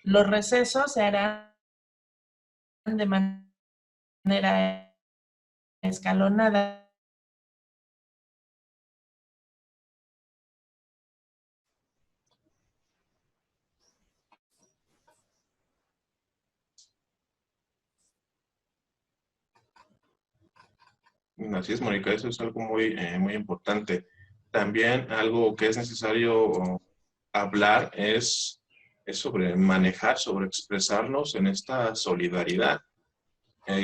Los recesos se harán de manera escalonada. Así es, Mónica, eso es algo muy importante. También algo que es necesario hablar es sobre manejar, sobre expresarnos en esta solidaridad.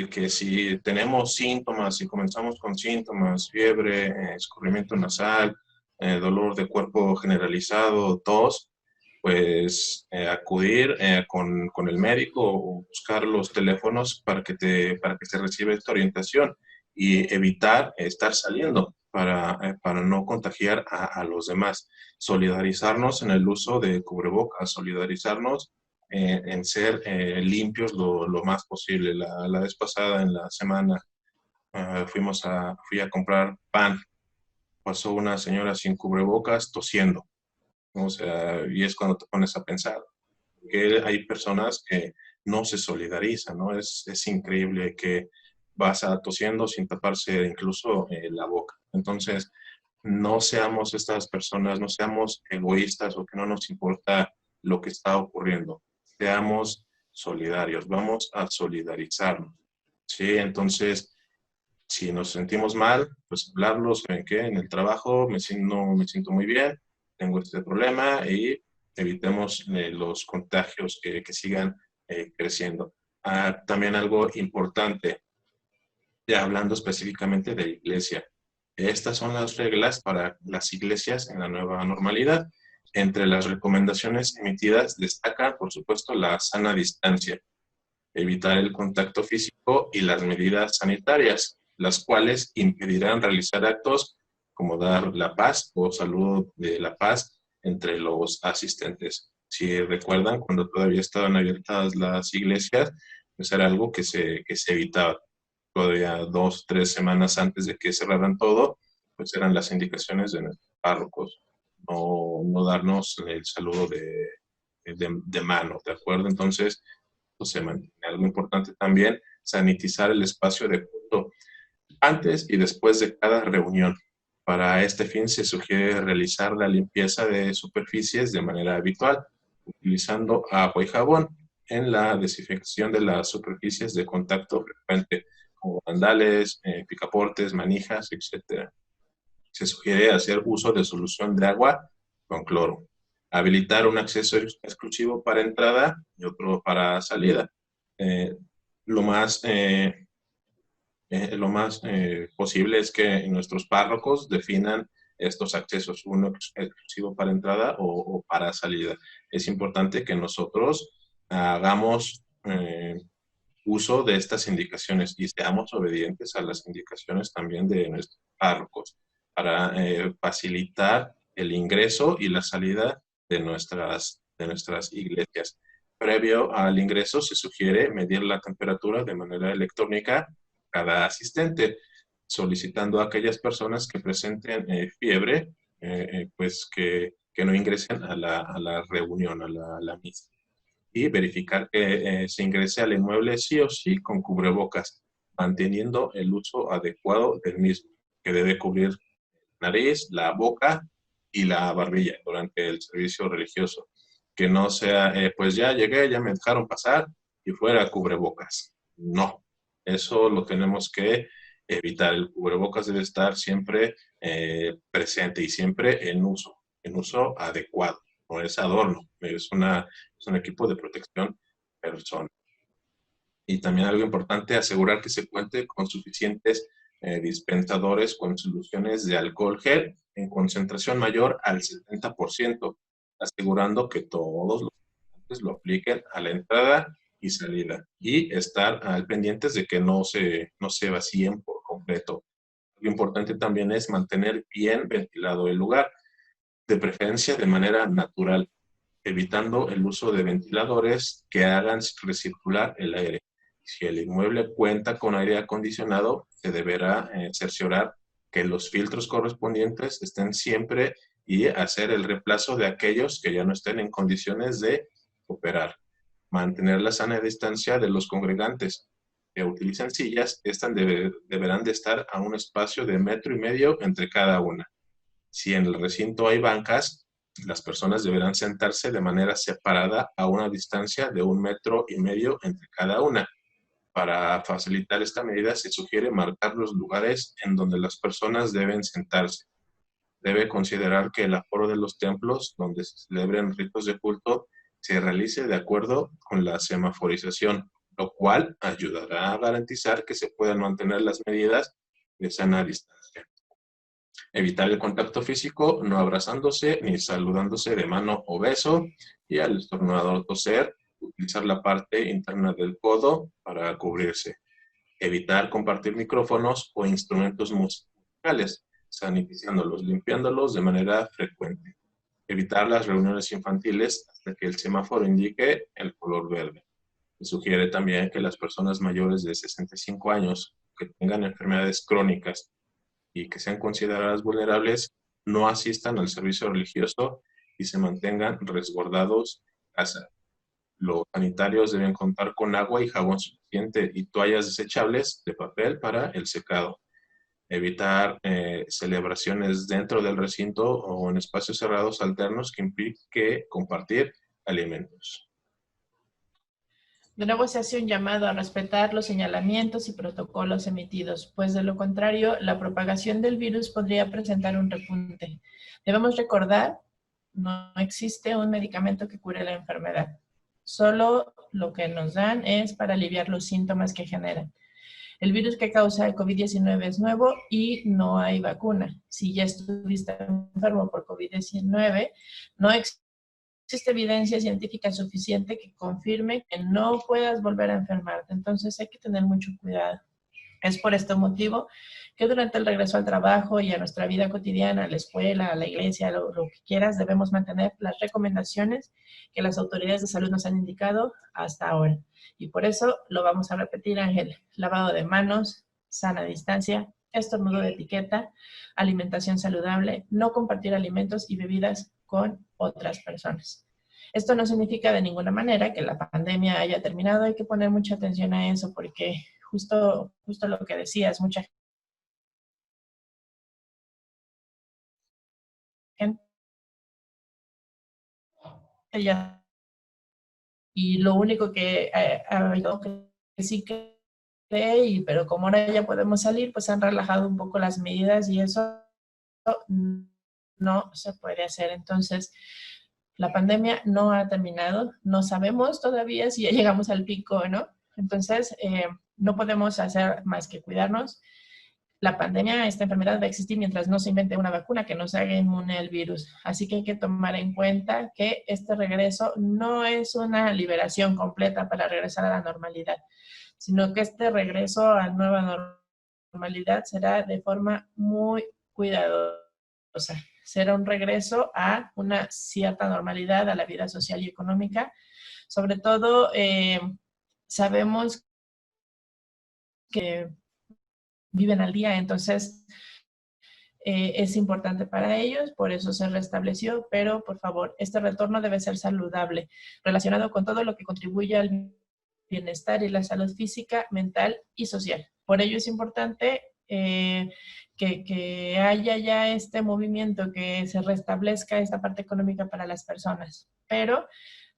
Que si tenemos síntomas, si comenzamos con síntomas, fiebre, escurrimiento nasal, dolor de cuerpo generalizado, tos, pues acudir con el médico o buscar los teléfonos para que se reciba esta orientación y evitar estar saliendo para no contagiar a los demás. Solidarizarnos en el uso de cubrebocas, solidarizarnos en ser limpios lo más posible. La vez pasada, en la semana, fui a comprar pan. Pasó una señora sin cubrebocas tosiendo, ¿no? O sea, y es cuando te pones a pensar que hay personas que no se solidarizan, ¿no? Es increíble que vas a tosiendo sin taparse incluso la boca. Entonces, no seamos estas personas, no seamos egoístas o que no nos importa lo que está ocurriendo. Seamos solidarios, vamos a solidarizarnos, ¿sí? Entonces, si nos sentimos mal, pues hablarlo, ¿saben qué? En el trabajo no me siento muy bien, tengo este problema y evitemos los contagios que sigan creciendo. También algo importante, ya hablando específicamente de la iglesia. Estas son las reglas para las iglesias en la nueva normalidad. Entre las recomendaciones emitidas destaca, por supuesto, la sana distancia, evitar el contacto físico y las medidas sanitarias, las cuales impedirán realizar actos como dar la paz o saludo de la paz entre los asistentes. Si recuerdan, cuando todavía estaban abiertas las iglesias, pues era algo que se evitaba. Todavía 2, 3 semanas antes de que cerraran todo, pues eran las indicaciones de nuestros párrocos, no darnos el saludo de mano, ¿de acuerdo? Entonces, pues se mantiene. Algo importante también, sanitizar el espacio de culto antes y después de cada reunión. Para este fin se sugiere realizar la limpieza de superficies de manera habitual, utilizando agua y jabón en la desinfección de las superficies de contacto frecuente, como bandales, picaportes, manijas, etc. Se sugiere hacer uso de solución de agua con cloro. Habilitar un acceso exclusivo para entrada y otro para salida. Lo más posible es que nuestros párrocos definan estos accesos, uno exclusivo para entrada o para salida. Es importante que nosotros hagamos uso de estas indicaciones y seamos obedientes a las indicaciones también de nuestros párrocos para facilitar el ingreso y la salida de nuestras iglesias. Previo al ingreso se sugiere medir la temperatura de manera electrónica cada asistente, solicitando a aquellas personas que presenten fiebre, pues que no ingresen a la reunión, a la misa. Y verificar que se ingrese al inmueble sí o sí con cubrebocas, manteniendo el uso adecuado del mismo, que debe cubrir la nariz, la boca y la barbilla durante el servicio religioso. Que no sea, pues ya llegué, ya me dejaron pasar y fuera cubrebocas. No, eso lo tenemos que evitar. El cubrebocas debe estar siempre presente y siempre en uso adecuado. No es adorno, es un equipo de protección personal. Y también algo importante, asegurar que se cuente con suficientes dispensadores con soluciones de alcohol gel en concentración mayor al 70%, asegurando que todos los clientes lo apliquen a la entrada y salida. Y estar al pendientes de que no se vacíen por completo. Lo importante también es mantener bien ventilado el lugar, de preferencia de manera natural, evitando el uso de ventiladores que hagan recircular el aire. Si el inmueble cuenta con aire acondicionado, se deberá cerciorar que los filtros correspondientes estén siempre y hacer el reemplazo de aquellos que ya no estén en condiciones de operar. Mantener la sana distancia de los congregantes que utilizan sillas, estas deberán de estar a un espacio de 1,5 metros entre cada una. Si en el recinto hay bancas, las personas deberán sentarse de manera separada a una distancia de 1,5 metros entre cada una. Para facilitar esta medida, se sugiere marcar los lugares en donde las personas deben sentarse. Debe considerar que el aforo de los templos donde se celebren ritos de culto se realice de acuerdo con la semaforización, lo cual ayudará a garantizar que se puedan mantener las medidas de sana distancia. Evitar el contacto físico, no abrazándose ni saludándose de mano o beso, y al estornudar o toser, utilizar la parte interna del codo para cubrirse. Evitar compartir micrófonos o instrumentos musicales, sanitizándolos, limpiándolos de manera frecuente. Evitar las reuniones infantiles hasta que el semáforo indique el color verde. Se sugiere también que las personas mayores de 65 años que tengan enfermedades crónicas y que sean consideradas vulnerables no asistan al servicio religioso y se mantengan resguardados en casa. Los sanitarios deben contar con agua y jabón suficiente y toallas desechables de papel para el secado. Evitar celebraciones dentro del recinto o en espacios cerrados alternos que implique compartir alimentos. De nuevo se hace un llamado a respetar los señalamientos y protocolos emitidos, pues de lo contrario, la propagación del virus podría presentar un repunte. Debemos recordar, no existe un medicamento que cure la enfermedad. Solo lo que nos dan es para aliviar los síntomas que generan. El virus que causa el COVID-19 es nuevo y no hay vacuna. Si ya estuviste enfermo por COVID-19, no existe evidencia científica suficiente que confirme que no puedas volver a enfermarte. Entonces hay que tener mucho cuidado. Es por este motivo que durante el regreso al trabajo y a nuestra vida cotidiana, a la escuela, a la iglesia, lo que quieras, debemos mantener las recomendaciones que las autoridades de salud nos han indicado hasta ahora. Y por eso lo vamos a repetir, Ángel. Lavado de manos, sana distancia, estornudo de etiqueta, alimentación saludable, no compartir alimentos y bebidas con otras personas. Esto no significa de ninguna manera que la pandemia haya terminado. Hay que poner mucha atención a eso porque justo lo que decías, mucha ya. Y lo único que sí cree, pero como ahora ya podemos salir, pues han relajado un poco las medidas y eso no se puede hacer. Entonces, la pandemia no ha terminado, no sabemos todavía si ya llegamos al pico o no. Entonces, no podemos hacer más que cuidarnos. La pandemia, esta enfermedad va a existir mientras no se invente una vacuna que nos haga inmune al virus. Así que hay que tomar en cuenta que este regreso no es una liberación completa para regresar a la normalidad, sino que este regreso a nueva normalidad será de forma muy cuidadosa. Será un regreso a una cierta normalidad, a la vida social y económica. Sobre todo, sabemos que viven al día, entonces es importante para ellos, por eso se restableció, pero por favor, este retorno debe ser saludable, relacionado con todo lo que contribuye al bienestar y la salud física, mental y social. Por ello es importante que haya ya este movimiento, que se restablezca esta parte económica para las personas, pero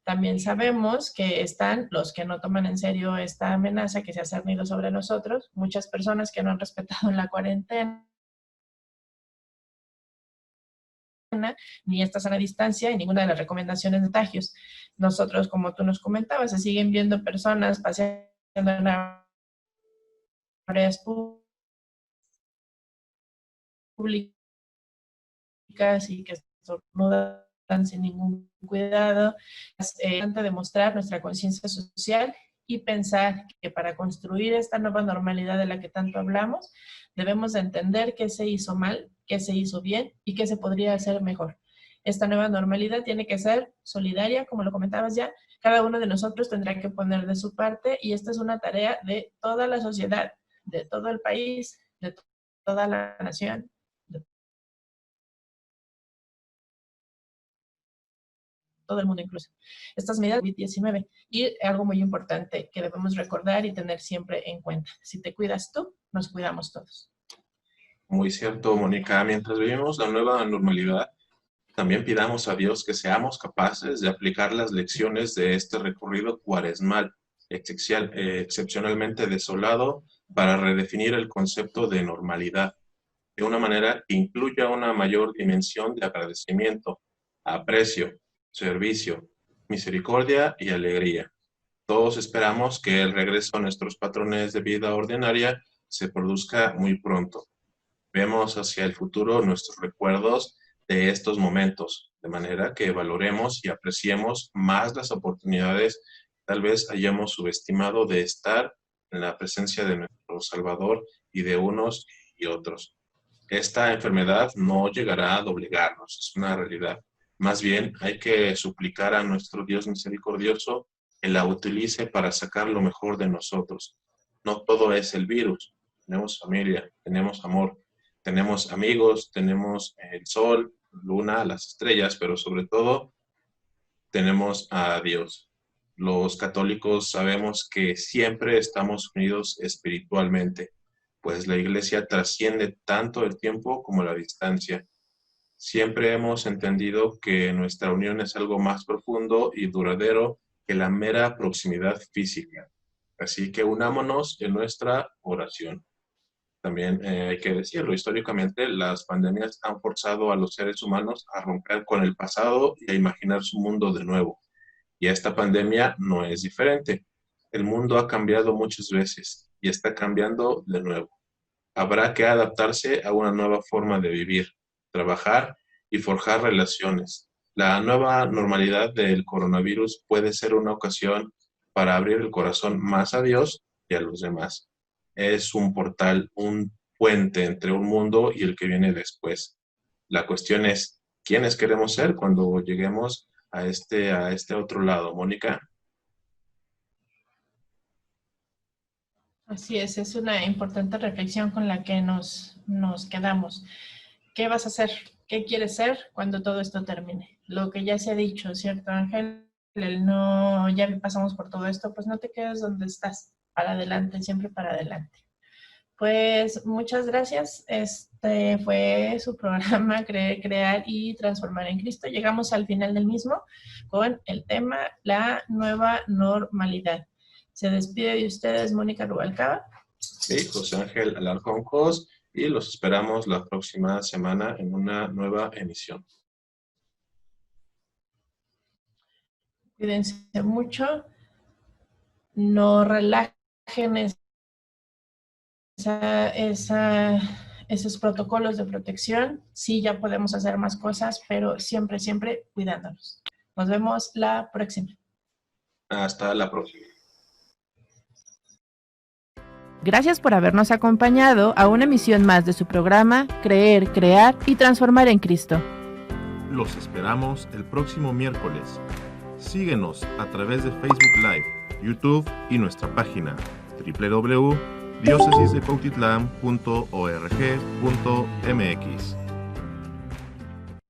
también sabemos que están los que no toman en serio esta amenaza que se ha cernido sobre nosotros, muchas personas que no han respetado la cuarentena, ni esta sana distancia y ninguna de las recomendaciones de tagios. Nosotros, como tú nos comentabas, se siguen viendo personas paseando en áreas públicas y que estornudan sin ningún cuidado. Es importante demostrar nuestra conciencia social y pensar que para construir esta nueva normalidad de la que tanto hablamos, debemos de entender qué se hizo mal, qué se hizo bien y qué se podría hacer mejor. Esta nueva normalidad tiene que ser solidaria, como lo comentabas ya. Cada uno de nosotros tendrá que poner de su parte y esta es una tarea de toda la sociedad, de todo el país, de toda la nación, de todo el mundo incluso. Estas medidas de COVID-19 y algo muy importante que debemos recordar y tener siempre en cuenta. Si te cuidas tú, nos cuidamos todos. Muy cierto, Mónica. Mientras vivimos la nueva normalidad, también pidamos a Dios que seamos capaces de aplicar las lecciones de este recorrido cuaresmal, excepcionalmente desolado, para redefinir el concepto de normalidad, de una manera que incluya una mayor dimensión de agradecimiento, aprecio, servicio, misericordia y alegría. Todos esperamos que el regreso a nuestros patrones de vida ordinaria se produzca muy pronto. Vemos hacia el futuro nuestros recuerdos de estos momentos, de manera que valoremos y apreciemos más las oportunidades que tal vez hayamos subestimado de estar en la presencia de nuestro Salvador y de unos y otros. Esta enfermedad no llegará a doblegarnos, es una realidad. Más bien hay que suplicar a nuestro Dios misericordioso que la utilice para sacar lo mejor de nosotros. No todo es el virus, tenemos familia, tenemos amor, tenemos amigos, tenemos el sol, luna, las estrellas, pero sobre todo tenemos a Dios. Los católicos sabemos que siempre estamos unidos espiritualmente, pues la Iglesia trasciende tanto el tiempo como la distancia. Siempre hemos entendido que nuestra unión es algo más profundo y duradero que la mera proximidad física. Así que unámonos en nuestra oración. También hay que decirlo, históricamente las pandemias han forzado a los seres humanos a romper con el pasado y a imaginar su mundo de nuevo. Y esta pandemia no es diferente. El mundo ha cambiado muchas veces y está cambiando de nuevo. Habrá que adaptarse a una nueva forma de vivir, trabajar y forjar relaciones. La nueva normalidad del coronavirus puede ser una ocasión para abrir el corazón más a Dios y a los demás. Es un portal, un puente entre un mundo y el que viene después. La cuestión es, ¿quiénes queremos ser cuando lleguemos a este otro lado, Mónica? Así es una importante reflexión con la que nos quedamos. ¿Qué vas a hacer? ¿Qué quieres ser cuando todo esto termine? Lo que ya se ha dicho, ¿cierto, Ángel? Ya pasamos por todo esto, pues no te quedes donde estás. Para adelante, siempre para adelante. Pues muchas gracias. Este fue su programa Creer, Crear y Transformar en Cristo. Llegamos al final del mismo con el tema La Nueva Normalidad. Se despide de ustedes Mónica Rubalcaba. Sí, José Ángel Alarcón Cos, y los esperamos la próxima semana en una nueva emisión. Cuídense mucho. No relajen esos protocolos de protección. Sí, ya podemos hacer más cosas, pero siempre, siempre cuidándonos. Nos vemos la próxima. Hasta la próxima. Gracias por habernos acompañado a una emisión más de su programa Creer, Crear y Transformar en Cristo. Los esperamos el próximo miércoles. Síguenos a través de Facebook Live, YouTube y nuestra página www.diocesisdecuautitlán.org.mx.